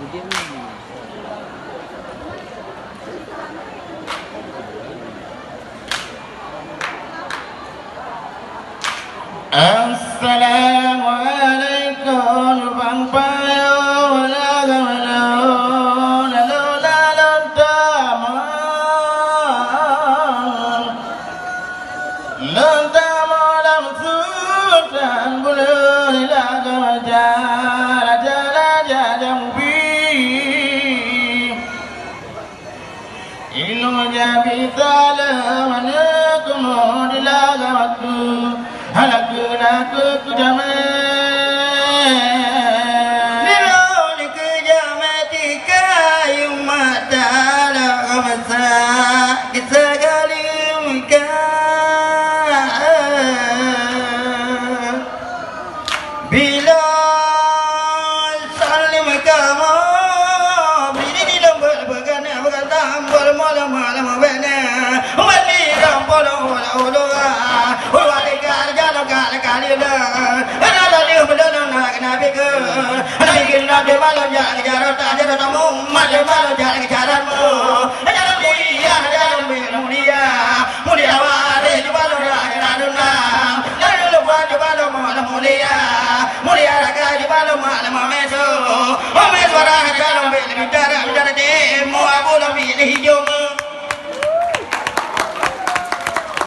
Assalamualaikum bang payo laga malon lola lontaman lam sultan bulun laga jala jala jajambi ilo jabi salam alaikum laga waktu halakuna kujame nironi kujame tikai matala kamasa kisagalimka bila salim kamu bini di lembut bergana bergantam malam malam bena wali rampol ola ola wali karjana kali ada di benar nak nabi ke nabi kita di malam ya jarot ada tamu malam malam